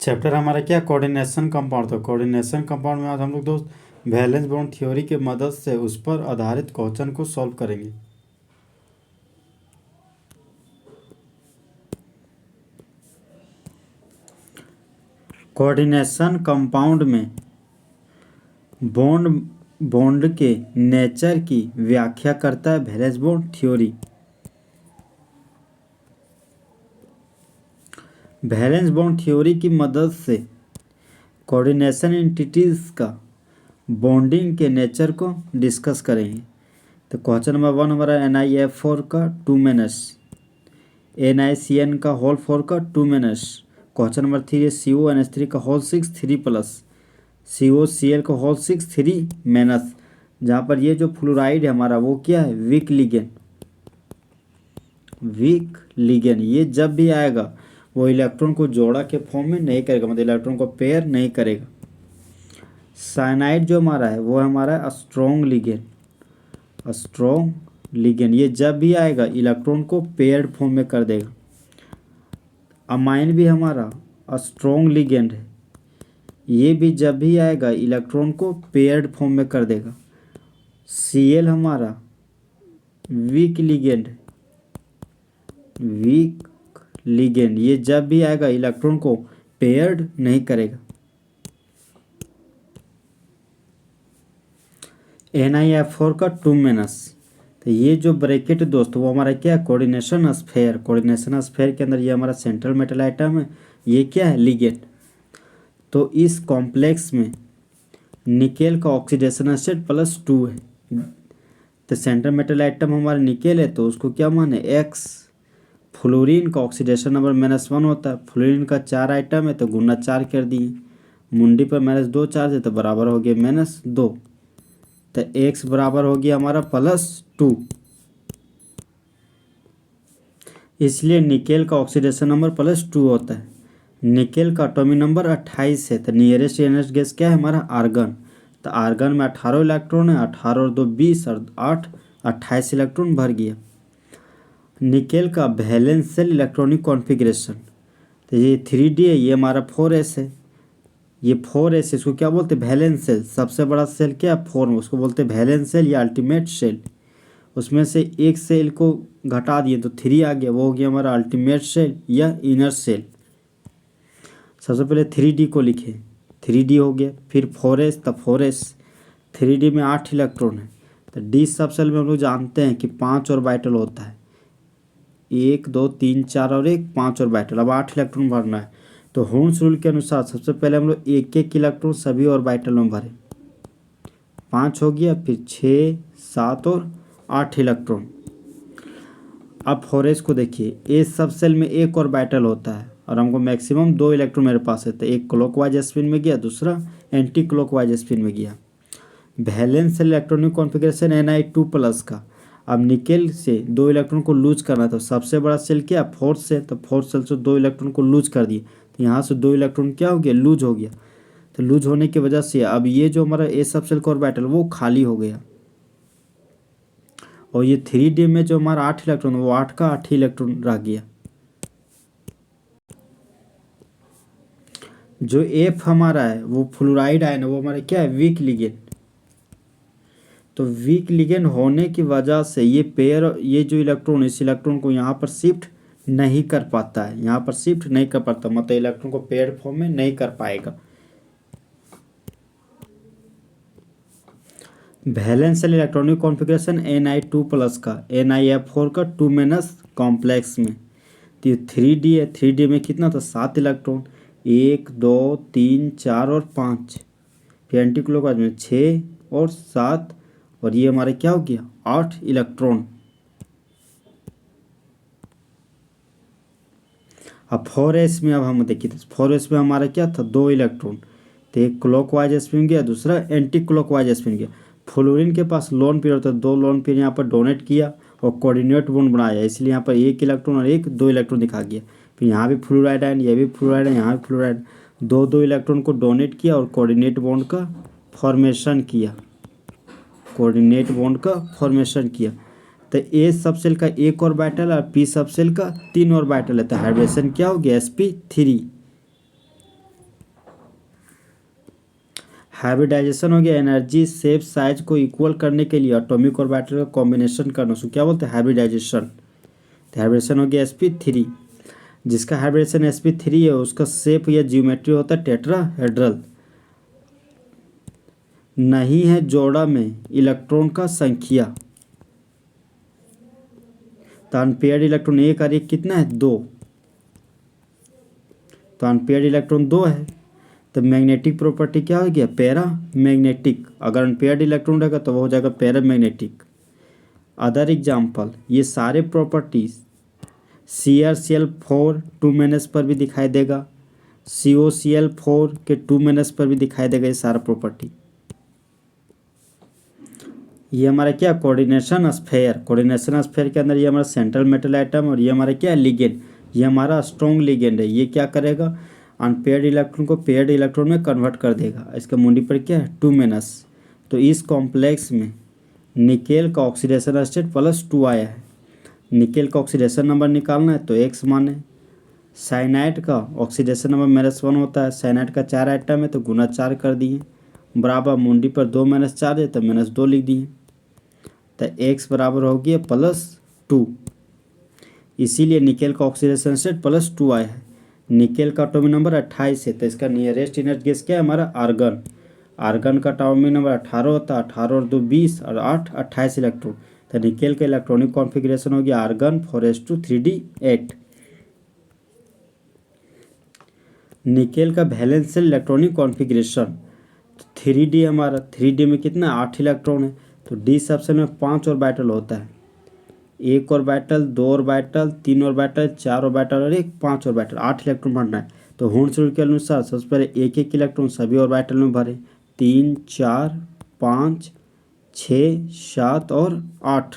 Chapter हमारा क्या coordination compound था। कोऑर्डिनेशन कंपाउंड में आज हम लोग दोस्त वैलेंस बॉन्ड थ्योरी की मदद से उस पर आधारित क्वेश्चन को सॉल्व करेंगे। कोऑर्डिनेशन कंपाउंड में बॉन्ड के नेचर की व्याख्या करता है valence bond theory. Valence bond theory की मदद से कोऑर्डिनेशन एंटिटीज का बॉन्डिंग के नेचर को डिस्कस करेंगे। तो क्वेश्चन नंबर 1 हमारा NiF4 का 2 NiCN का होल 4 का 2 क्वेश्चन नंबर 3 है CONH3 का होल 6 3+, COCl का होल 6 3-, जहाँ पर ये जो फ्लोराइड है हमारा वो क्या है, वीक लिगेंड। ये जब भी आएगा वो इलेक्ट्रॉन को जोड़ा के फॉर्म में नहीं करेगा, मतलब इलेक्ट्रॉन को पेयर नहीं करेगा। साइनाइड जो हमारा है वो हमारा स्ट्रॉन्ग लिगेंड, ये जब भी आएगा इलेक्ट्रॉन को पेयर्ड फॉर्म में कर देगा। अमाइन भी हमारा स्ट्रॉन्ग लिगेंड है, ये भी जब भी आएगा इलेक्ट्रॉन को पेयर्ड फॉर्म में कर देगा। Cl हमारा वीक लिगेंड, ये जब भी आएगा इलेक्ट्रॉन को पेयर्ड नहीं करेगा। NiF4 का 2-, तो ये जो ब्रैकेट दोस्त वो हमारा क्या है, कोऑर्डिनेशन स्फेयर के अंदर ये हमारा सेंट्रल मेटल आइटम है, ये क्या है, लिगेंड। तो इस कॉम्प्लेक्स में निकेल का ऑक्सीडेशन स्टेट +2 है। तो सेंट्रल मेटल आइटम हमारा निकेल है तो उसको क्या माने, X। फ्लोरीन का ऑक्सीडेशन नंबर -1 होता है, फ्लोरीन का 4 आइटम है तो गुना 4 कर दिए, मुंडी पर -2 चार्ज है तो बराबर हो गया -2, तो X बराबर हो गया हमारा +2। इसलिए निकेल का ऑक्सीडेशन नंबर +2 होता है। निकेल का एटॉमिक नंबर 28 है, तो नियरेस्ट एनर्जी गैस क्या है हमारा, आर्गन। तो आर्गन में 18 इलेक्ट्रॉन है, 18 और 2 20 और 8 28 इलेक्ट्रॉन भर गया। निकेल का वैलेंस शेल इलेक्ट्रॉनिक कॉन्फ़िगरेशन, तो ये 3D है, ये हमारा 4s है, ये 4s, इसको क्या बोलते हैं, वैलेंस शेल। सबसे बड़ा सेल क्या है, 4 में, उसको बोलते हैं वैलेंस शेल या अल्टीमेट शेल। उसमें से एक सेल को घटा दिए तो 3 आ गया, वो हो गया हमारा अल्टीमेट शेल या इनर शेल। सबसे पहले 3D को लिखे, 3D हो गया, फिर 4s, तब 4s। 3D में 8 इलेक्ट्रॉन है, तो D सब सेल में हम लोग जानते हैं कि 5 ऑर्बिटल होता है, 1 2 3 4 और 1 5 ऑर्बिटल। अब 8 इलेक्ट्रॉन भरना है, तो होर्न्स रूल के अनुसार सबसे पहले हम लोग एक इलेक्ट्रॉन सभी ऑर्बिटल में भरे, 5 हो गया, फिर 6 7 और 8 इलेक्ट्रॉन। अब 4s को देखिए, ए सब सेल में 1 ऑर्बिटल होता है और हमको मैक्सिमम 2 इलेक्ट्रॉन मेरे पास है, तो एक क्लॉकवाइज स्पिन में गया, दूसरा एंटी क्लॉकवाइज स्पिन में गया। Valence shell electronic configuration Ni2+ का। अब निकेल से 2 इलेक्ट्रॉन को लूज करना, तो सबसे बड़ा सेल क्या, 4th से, तो 4th सेल से 2 इलेक्ट्रॉन को लूज कर दिए, तो यहाँ से 2 इलेक्ट्रॉन क्या हो गया, लूज हो गया। तो लूज होने की वजह से अब ये जो हमारा ए सब सेल का ऑर्बिटल वो खाली हो गया, और ये 3D में जो हमारा 8 इलेक्ट्रॉन वो 8 का 8 ही इलेक्ट्रॉन रह गया। जो F हमारा है वो फ्लोराइड आयन है, वो हमारा क्या है, वीक लिगेंड। तो वीक लिगेंड होने की वजह से ये पेयर, ये जो इलेक्ट्रॉन, इस इलेक्ट्रॉन को यहाँ पर शिफ्ट नहीं कर पाता है, यहाँ पर शिफ्ट नहीं कर पाता, मतलब इलेक्ट्रॉन को पेयर फॉर्म में नहीं कर पाएगा। Valence shell electronic configuration Ni2+ का, NiF4 का 2- कॉम्प्लेक्स में, तो ये 3D है, 3D में कितना था, 7 इलेक्ट्रॉन, 1 2 3 4 और 5, फिर एंटी क्लॉकवाइज में 6 और 7, और ये हमारे क्या हो गया, 8 इलेक्ट्रॉन। अब 4s में, अब हम देखिए 4s में हमारा क्या था, 2 इलेक्ट्रॉन, तो एक क्लॉकवाइज स्पिन गया, दूसरा एंटी क्लॉकवाइज स्पिन गया। फ्लोरीन के पास लोन पेयर होता है, 2 लोन पेयर यहाँ पर डोनेट किया और कोऑर्डिनेट बॉन्ड बनाया, इसलिए यहाँ पर 1 इलेक्ट्रॉन और 2 इलेक्ट्रॉन दिखा गया। फिर यहाँ भी फ्लोराइड आयन, ये भी फ्लोराइड है, यहाँ भी फ्लोराइड, 2 इलेक्ट्रॉन को डोनेट किया और कोऑर्डिनेट बॉन्ड का फॉर्मेशन किया, तो ए सब सेल का 1 ऑर्बिटल और पी सब सेल का 3 ऑर्बिटल है, तो हाइड्रेशन क्या हो गया, sp3। हाइब्रिडाइजेशन हो गया एनर्जी शेप साइज को इक्वल करने के लिए एटॉमिक ऑर्बिटल का कॉम्बिनेशन करना, उसको क्या बोलते हैं हाइब्रिडाइजेशन। तो हाइब्रिडेशन हो गया sp3, जिसका हाइब्रिडेशन sp3 है उसका शेप या जियोमेट्री होता है टेट्राहेड्रल। नहीं है जोड़ा में इलेक्ट्रॉन का संख्या, तो अनपेयर्ड इलेक्ट्रॉन एक और एक कितना है 2, तो अनपेयर्ड इलेक्ट्रॉन 2 है। तो मैग्नेटिक प्रॉपर्टी क्या हो गया पैरा मैग्नेटिक, अगर अनपेयर्ड इलेक्ट्रॉन रहेगा तो वो हो जाएगा पैरा मैग्नेटिक। अदर एग्जाम्पल, ये सारे प्रॉपर्टीज CrCl4 2 पर भी दिखाई देगा, COCl4 के 2 पर भी दिखाई देगा ये सारा प्रॉपर्टी। ये हमारा क्या कोऑर्डिनेशन स्फेयर, कोऑर्डिनेशन स्फेयर के अंदर ये हमारा सेंट्रल मेटल एटम और ये हमारा क्या लिगेंड, ये हमारा स्ट्रॉन्ग लिगेंड है। ये क्या करेगा अनपेयर्ड इलेक्ट्रॉन को पेयर्ड इलेक्ट्रॉन में कन्वर्ट कर देगा। इसका मुंडी पर क्या है 2 तो इस कॉम्प्लेक्स में निकेल का ऑक्सीडेशन स्टेट +2 आया है। निकेल का ऑक्सीडेशन नंबर निकालना है तो x माने, साइनाइड का ऑक्सीडेशन नंबर -1 होता है, साइनाइड का 4 आइटम है तो गुना 4 कर दिए, बराबर मुंडी पर 2 - 4 है तो -2 लिख दिए, तो x बराबर हो गया +2। इसीलिए निकेल का ऑक्सीडेशन स्टेट +2 आया है। निकेल का एटॉमिक नंबर 28 है, तो इसका नियरेस्ट इनर्ट गैस क्या है हमारा आर्गन। आर्गन का एटॉमिक नंबर 18 होता है, 18 और 2 20 और 8 28 इलेक्ट्रॉन। तो निकेल का इलेक्ट्रॉनिक कॉन्फ़िगरेशन हो गया आर्गन 4s2 3d8। निकेल का valence shell electronic configuration 3d हमारा, 3d में कितना 8 इलेक्ट्रॉन है, तो d सबसेल में 5 ऑर्बिटल होता है, 1 ऑर्बिटल 2 ऑर्बिटल 3 ऑर्बिटल 4 ऑर्बिटल और 5 ऑर्बिटल, 8 इलेक्ट्रॉन भरना है। तो हॉर्न्स रूल के अनुसार सबसे पहले एक एक इलेक्ट्रॉन सभी ऑर्बिटल में भरे, 3 4 5 6 7 और 8।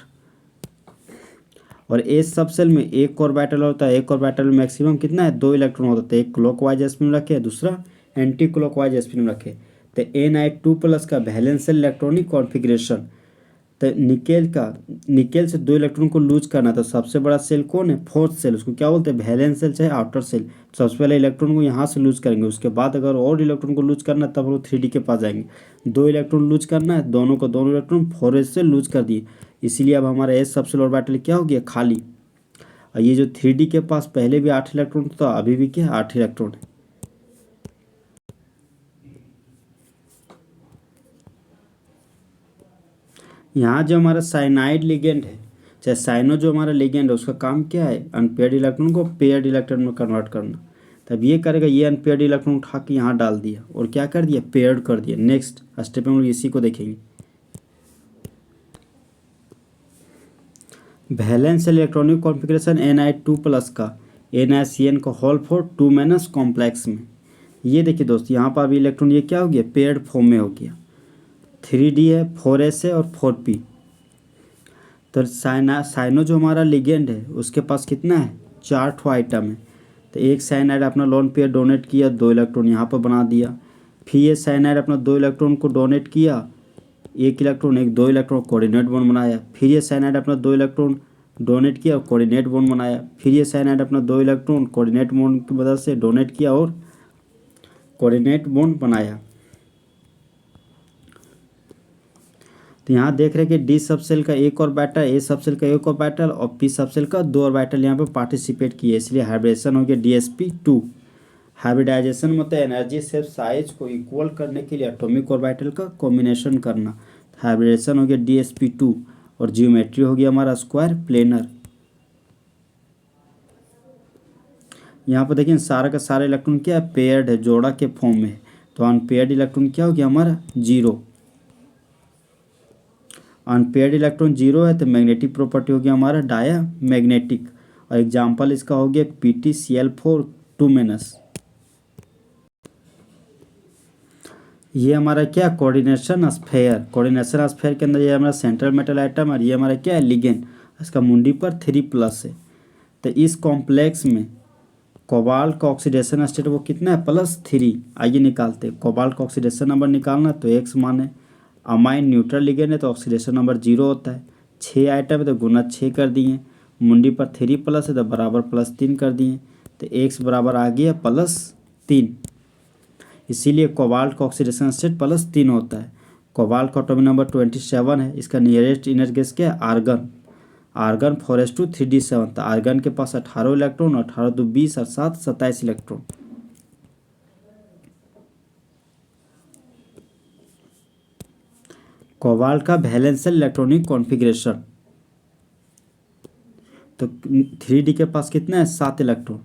और एस सबसेल में 1 ऑर्बिटल होता है, 1 ऑर्बिटल में मैक्सिमम कितना है 2 इलेक्ट्रॉन होता है, एक क्लॉकवाइज स्पिन में रखे दूसरा एंटी क्लॉकवाइज स्पिन में रखे। तो Ni2+ का वैलेंस शेल इलेक्ट्रॉनिक कॉन्फ़िगरेशन, तो निकेल से 2 इलेक्ट्रॉन को लूज करना, तो सबसे बड़ा सेल कौन है फोर्थ सेल, उसको क्या बोलते हैं वैलेंस सेल चाहे आउटर सेल। सबसे पहले इलेक्ट्रॉन को यहाँ से लूज करेंगे, उसके बाद अगर और इलेक्ट्रॉन को लूज करना है तब वो 3d के पास जाएंगे। 2 इलेक्ट्रॉन लूज करना है, दोनों को दोनों इलेक्ट्रॉन 4s से लूज कर दिए, इसीलिए अब हमारा एस सबसेल ऑर्बिटल क्या हो गया खाली। और ये जो 3d के पास पहले भी 8 इलेक्ट्रॉन था, अभी भी क्या 8 इलेक्ट्रॉन है। यहाँ जो हमारा साइनाइड लिगेंड है, चाहे साइनो जो हमारा लिगेंड है, उसका काम क्या है अनपेयर्ड इलेक्ट्रॉन को पेयर्ड इलेक्ट्रॉन में कन्वर्ट करना। तब ये करेगा, ये अनपेयर्ड इलेक्ट्रॉन उठा के यहाँ डाल दिया और क्या कर दिया पेयर्ड कर दिया। नेक्स्ट स्टेप में हम लोग इसी को देखेंगे। वैलेंस इलेक्ट्रॉनिक कॉन्फ़िगरेशन Ni2+ का NaCN का होल फॉर 2 कॉम्प्लेक्स में। ये देखिए दोस्त, यहाँ पर अभी इलेक्ट्रॉन ये क्या हो गया पेयर्ड फॉर्म में हो गया, 3d है 4s है और 4p। तो साइनो जो हमारा लिगेंड है उसके पास कितना है 4 ठो आइटम है। तो एक साइनाइड अपना लोन पेयर डोनेट किया, 2 इलेक्ट्रॉन यहाँ पर बना दिया। फिर ये साइनाइड अपना 2 इलेक्ट्रॉन को डोनेट किया, 1 इलेक्ट्रॉन 2 इलेक्ट्रॉन कोऑर्डिनेट बॉन्ड बनाया। फिर ये साइनाइड अपना 2 इलेक्ट्रॉन डोनेट किया और कोऑर्डिनेट बॉन्ड बनाया। फिर ये साइनाइड अपना 2 इलेक्ट्रॉन कोऑर्डिनेट बॉन्ड की मदद से डोनेट किया और कोऑर्डिनेट बॉन्ड बनाया। तो यहाँ देख रहे हैं कि डी सबसेल का 1 ऑर्बिटल, ए सबसेल का 1 ऑर्बिटल और पी सबसेल का 2 ऑर्बिटल यहाँ पे पार्टिसिपेट किए, इसलिए हाइब्रिडेशन हो गया DsP2। हाइब्रिडाइजेशन मतलब एनर्जी शेप साइज को इक्वल करने के लिए एटॉमिक ऑर्बिटल का कॉम्बिनेशन करना। हाइब्रिडेशन हो गया DsP2 और जियोमेट्री हो गया हमारा स्क्वायर प्लेनर। यहाँ पर देखिए सारा का सारा इलेक्ट्रॉन क्या है पेयर्ड है, जोड़ा के फॉर्म में। तो अनपेयर्ड इलेक्ट्रॉन क्या हो गया हमारा 0। अनपेयर्ड इलेक्ट्रॉन 0 है तो मैग्नेटिक प्रॉपर्टी हो गया हमारा डाया मैग्नेटिक। और एग्जाम्पल इसका हो गया PtCl4 2 ये हमारा क्या कोऑर्डिनेशन स्फेयर, कोऑर्डिनेशन स्फेयर के अंदर ये हमारा सेंट्रल मेटल आइटम और ये हमारा क्या है लिगेंड, इसका मुंडी पर 3+ है। तो इस कॉम्प्लेक्स में कोबाल्ट का ऑक्सीडेशन स्टेट वो कितना है +3। आइए निकालते हैं, कोबाल्ट का ऑक्सीडेशन नंबर निकालना तो x माने, अमाइन न्यूट्रल लिगेंड है तो ऑक्सीडेशन नंबर 0 होता है, 6 आइटम है तो गुना 6 कर दिए, मुंडी पर 3+ है तो बराबर +3 कर दिए, तो x बराबर आ गया +3। इसीलिए कोबाल्ट का ऑक्सीडेशन स्टेट +3 होता है। कोबाल्ट का एटॉमिक नंबर 27 है। इसका नियरेस्ट इनर्जी गैस क्या है? आर्गन। Argon 4s2 3d7। तो आर्गन के पास 18 इलेक्ट्रॉन, 18 2 20 और 7 27 इलेक्ट्रॉन। कोबाल्ट का वैलेंशियल इलेक्ट्रॉनिक कॉन्फ़िगरेशन, तो 3d के पास कितना है? 7 इलेक्ट्रॉन।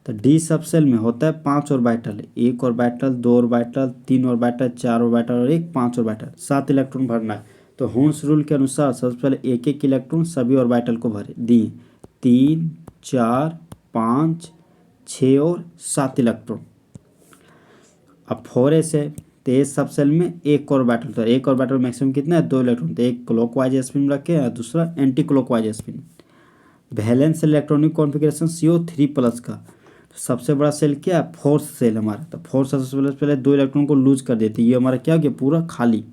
तो डी सब सेल में होता है 5 orbital, 1 orbital, 2 orbital, 3 orbital, 4 orbital और 5 ऑर्बिटल, 7 इलेक्ट्रॉन भरना है। तो हॉर्न्स रूल के अनुसार सबसे पहले एक एक इलेक्ट्रॉन सभी ऑर्बिटल को भरे दिए, 3 4 5 6 और 7 इलेक्ट्रॉन। अब 4s है तो एस सब सेल में एक ऑर्बिटल, तो एक ऑर्बिटल मैक्सिमम कितना है? 2 इलेक्ट्रॉन। तो एक क्लॉकवाइज स्पिन रखे और दूसरा anti clockwise spin. Valence electronic configuration CO3+ का, तो सबसे बड़ा सेल क्या है? फोर्थ सेल हमारा। तो फोर्थ सबसे पहले 2 इलेक्ट्रॉन को लूज कर देते हैं, ये हमारा क्या हो गया? पूरा खाली।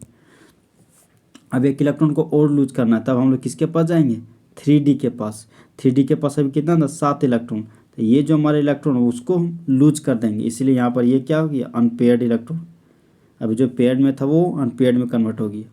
अब एक इलेक्ट्रॉन को और लूज करना है, तब हम लोग किसके पास जाएंगे? 3d के पास। 3d के पास अभी कितना था? 7 इलेक्ट्रॉन। तो ये जो हमारे इलेक्ट्रॉन है उसको हम लूज कर देंगे, इसीलिए यहाँ पर ये क्या हो गया? Unpaired electron. अभी जो पेयर्ड में था वो अनपेयर्ड में कन्वर्ट हो गया।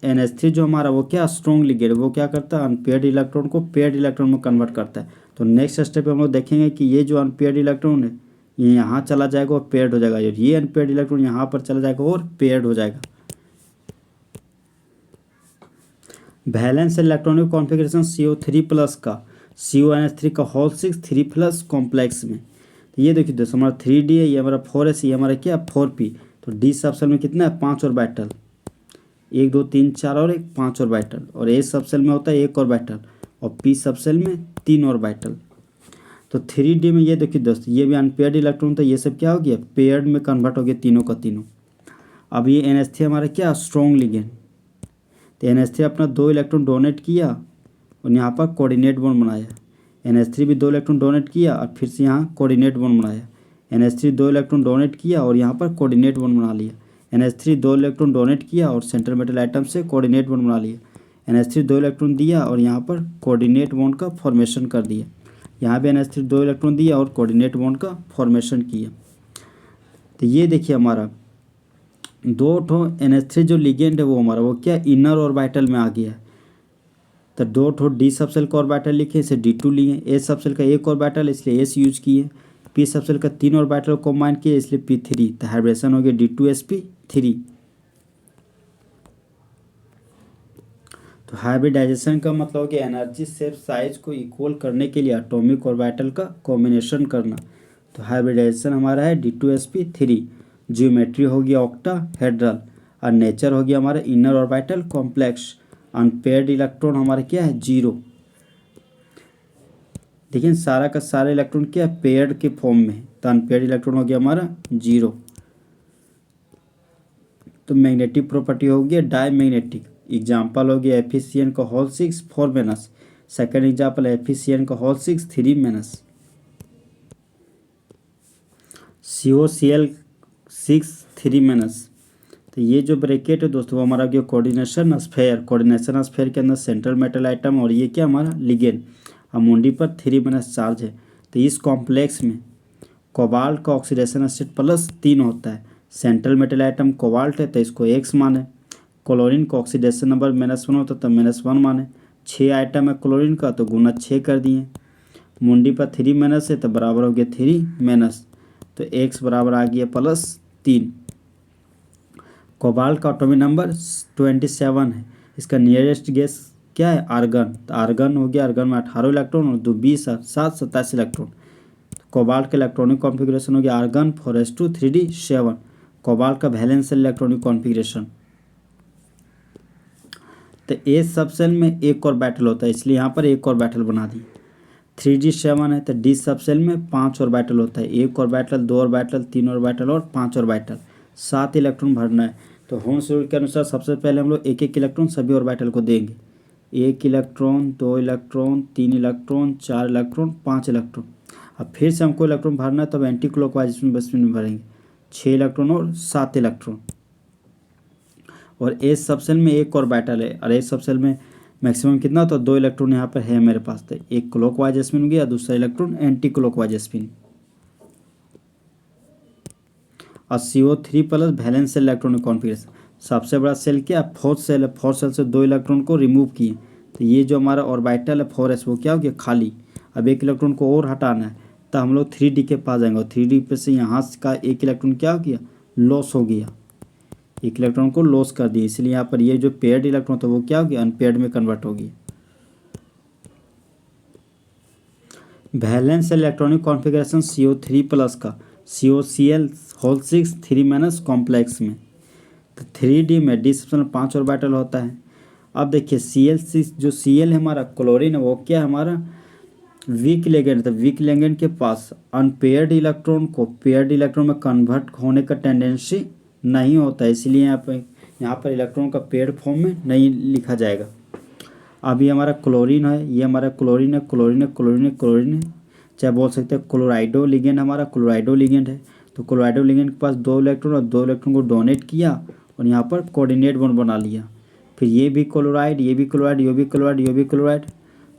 NH3 जो हमारा वो क्या? स्ट्रॉन्ग लिगेंड, वो क्या करता है? अनपेयर्ड इलेक्ट्रॉन को पेयर्ड इलेक्ट्रॉन में कन्वर्ट करता है। तो नेक्स्ट स्टेप हम लोग देखेंगे कि ये जो अनपेयर्ड इलेक्ट्रॉन है ये यहाँ चला जाएगा और पेयर्ड हो जाएगा, और ये अनपेयर्ड इलेक्ट्रॉन यहाँ पर चला जाएगा और पेयर्ड हो जाएगा। वैलेंस इलेक्ट्रॉनिक कॉन्फ़िगरेशन CO3+ का, CONH3 का होल 6 3+ कॉम्प्लेक्स में। तो ये देखिए दोस्तों, हमारा 3d है, ये हमारा 4s, ये हमारा क्या? 4p। तो डी सब सेल में कितना है? 5 ऑर्बिटल, 1 2 3 4 और 5 ऑर्बिटल। और ए सब सेल में होता है 1 ऑर्बिटल, और पी सब सेल में 3 ऑर्बिटल। तो 3d में ये देखिए दोस्त, ये भी अनपेयर्ड इलेक्ट्रॉन था, ये सब क्या हो गया? पेयर्ड में कन्वर्ट हो गया तीनों का तीनों। अब ये NH3 हमारा क्या? Strong ligand. तो NH3 अपना 2 इलेक्ट्रॉन डोनेट किया और यहाँ पर कोऑर्डिनेट बॉन्ड बनाया। NH3 भी 2 इलेक्ट्रॉन डोनेट किया और फिर से यहाँ कोऑर्डिनेट बॉन्ड बनाया। NH3 2 इलेक्ट्रॉन डोनेट किया और यहाँ पर कोऑर्डिनेट बॉन्ड बना लिया। NH3 2 इलेक्ट्रॉन डोनेट किया और सेंट्रल मेटल आइटम से कोऑर्डिनेट बॉन्ड बना लिया। NH3 2 इलेक्ट्रॉन दिया और यहाँ पर कोऑर्डिनेट बॉन्ड का फॉर्मेशन कर दिया। यहाँ भी NH3 2 इलेक्ट्रॉन दिया और कोऑर्डिनेट बॉन्ड का फॉर्मेशन किया। तो ये देखिए हमारा 2 NH3 जो लिगेंड है वो हमारा वो क्या? इनर ऑर्बिटल में आ गया है। तो 2 डी सब सेल का ऑर्बिटल लिखे, इसे D2 लिए। ए सब सेल का 1 ऑर्बिटल इसलिए एस यूज किए। पी सब सेल का 3 ऑर्बिटल कंबाइन किए इसलिए P3। तो हाइब्रिडेशन हो गया D2sp3। तो हाइब्रिडाइजेशन का मतलब हो गया एनर्जी शेप साइज को इक्वल करने के लिए एटॉमिक ऑर्बिटल का कॉम्बिनेशन करना। तो हाइब्रिडाइजेशन हमारा है D2sp3। जियोमेट्री हो गया ऑक्टाहेड्रल, और नेचर हो गया हमारा inner orbital complex. Unpaired electron हमारा क्या है? 0। देखिए सारा का सारा इलेक्ट्रॉन क्या है? पेयर्ड के फॉर्म में है, तो अनपेयर्ड इलेक्ट्रॉन हो गया हमारा 0। तो मैग्नेटिक प्रॉपर्टी हो गया डायमैग्नेटिक। एग्जाम्पल हो गया एफिशिएंट का होल 6 4-। सेकेंड एग्जाम्पल एफिशिएंट का होल 6 3-। COCl6 3-। तो ये जो ब्रैकेट है दोस्तों वो हमारा गया कोऑर्डिनेशन स्फेयर। कोऑर्डिनेशन स्फेयर के अंदर सेंट्रल मेटल आइटम और ये क्या हमारा? लिगेंड। अमुंडी पर 3- चार्ज है। तो इस कॉम्प्लेक्स में कोबाल्ट का ऑक्सीडेशन स्टेट +3 होता है। सेंट्रल मेटल आइटम कोबाल्ट है तो इसको X माने। क्लोरीन का ऑक्सीडेशन नंबर -1 होता है तो -1 माने। 6 आइटम है क्लोरीन का तो गुना 6 कर दिए। मुंडी पर 3- है तो बराबर हो गया 3-। तो X बराबर आ गया +3। कोबाल्ट का एटॉमिक नंबर 27 है। इसका नियरेस्ट गैस क्या है? आर्गन। तो आर्गन हो गया, आर्गन में 18 इलेक्ट्रॉन और 2 20 और 7 27 इलेक्ट्रॉन। कोबाल्ट का इलेक्ट्रॉनिक कॉन्फ़िगरेशन हो गया आर्गन 4s2 3d7। कोबाल्ट का वैलेंस इलेक्ट्रॉनिक कॉन्फ़िगरेशन, तो ए सब सेल में 1 ऑर्बिटल होता है इसलिए यहाँ पर 1 ऑर्बिटल बना दी। 3d7 है तो डी सब सेल में 5 ऑर्बिटल होता है, 1 ऑर्बिटल 2 ऑर्बिटल 3 ऑर्बिटल और 5 ऑर्बिटल, 7 इलेक्ट्रॉन भरना है। तो होम्स रूल के अनुसार सबसे पहले हम लोग 1 इलेक्ट्रॉन सभी ऑर्बिटल को देंगे। 1 electron 2 electron 3 electron 4 electron 5 electron. अब फिर से हमको इलेक्ट्रॉन भरना है तब एंटी क्लॉकवाइज में भरेंगे 6 इलेक्ट्रॉन और 7 इलेक्ट्रॉन। और एस सब सेल में 1 ऑर्बिटल है और एस सब सेल में मैक्सिमम कितना होता है, 2 इलेक्ट्रॉन यहाँ पर है मेरे पास, तो एक क्लॉकवाइज स्पिन गया, दूसरा इलेक्ट्रॉन एंटी क्लॉकवाइज स्पिन। और CO3 plus valence shell electronic configuration, सबसे बड़ा सेल क्या है, फोर्थ सेल है, फोर्थ सेल से 2 इलेक्ट्रॉन को रिमूव किए, तो ये जो हमारा ऑर्बिटल है 4s वो क्या हो गया, खाली। अब एक इलेक्ट्रॉन को और हटाना है, तो हम लोग 3D के पास जाएंगे और 3D पे से यहाँ का एक इलेक्ट्रॉन क्या हो गया, लॉस हो गया, एक इलेक्ट्रॉन को लॉस कर दिया, इसलिए यहाँ पर ये जो पेयर्ड इलेक्ट्रॉन था वो क्या हो गया, अनपेयर्ड में कन्वर्ट हो गया। Valence shell electronic configuration CO3 plus का COCl6 3 कॉम्प्लेक्स में, तो 3D में डी सबसे 5 ऑर्बिटल होता है। अब देखिए Cl6 जो Cl है हमारा क्लोरीन है, वो क्या है हमारा वीक लिगेंड, तो वीक लिगेंड के पास अनपेयर्ड इलेक्ट्रॉन को पेयर्ड इलेक्ट्रॉन में कन्वर्ट होने का टेंडेंसी नहीं होता है, इसलिए यहाँ पर इलेक्ट्रॉन का पेयर्ड फॉर्म में नहीं लिखा जाएगा। अब ये हमारा क्लोरीन है, ये हमारा क्लोरीन है, क्लोरीन है, क्लोरीन है, क्लोरीन है, चाहे बोल सकते हैं क्लोराइडो लिगेंड, हमारा क्लोराइडो लिगेंड है, तो क्लोराइडो लिगेंड के पास 2 इलेक्ट्रॉन और 2 इलेक्ट्रॉन को डोनेट किया और यहाँ पर कोऑर्डिनेट बॉन्ड बना लिया। फिर ये भी क्लोराइड, ये भी क्लोराइड, ये भी क्लोराइड, ये भी क्लोराइड,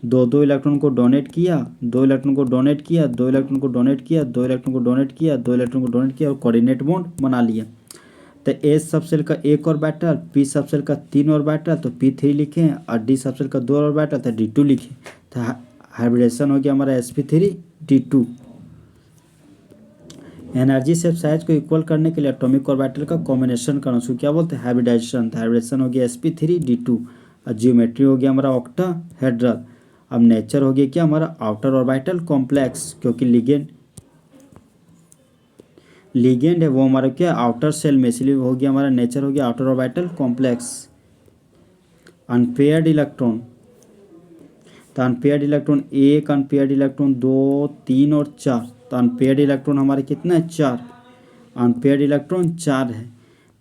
2 इलेक्ट्रॉन को डोनेट किया, 2 इलेक्ट्रॉन को डोनेट किया, 2 इलेक्ट्रॉन को डोनेट किया, 2 इलेक्ट्रॉन को डोनेट किया, 2 इलेक्ट्रॉन को डोनेट किया और कोऑर्डिनेट बॉन्ड बना लिया। तो एस सबसेल का 1 ऑर्बिटल, पी सबसेल का 3 ऑर्बिटल, तो P3 लिखें, और डी सबसेल का 2 ऑर्बिटल, तो D2 लिखें, तो हाइब्रिडेशन हो गया हमारा sp3d2। एनर्जी सेप साइज को इक्वल करने के लिए एटॉमिक ऑर्बिटल का कॉम्बिनेशन करना, उसको क्या बोलते हैं, हाइब्रिडाइजेशन। तो हाइब्रिडेशन हो गया sp3d2, और जियोमेट्री हो गया हमारा ऑक्टाहेड्रल। अब नेचर हो गया क्या हमारा आउटर ऑर्बिटल कॉम्प्लेक्स, क्योंकि लिगेंड है वो हमारा क्या आउटर सेल में, इसलिए हो गया हमारा नेचर हो गया outer orbital complex. Unpaired electron, तो अनपेयर्ड इलेक्ट्रॉन 1, अनपेयर्ड इलेक्ट्रॉन 2, 3 और 4, तो अनपेयर्ड इलेक्ट्रॉन हमारे कितना है, 4, अनपेयर्ड इलेक्ट्रॉन 4 है।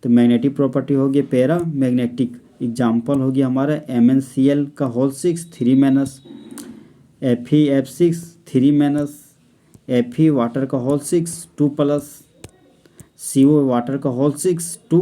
तो मैग्नेटिक प्रॉपर्टी होगी पैरा मैग्नेटिक, एग्जाम्पल हो गया हमारा MnCl का होल 6 3 FeF6 3 Fe वाटर का होल 6 2 CO वाटर का होल 6 2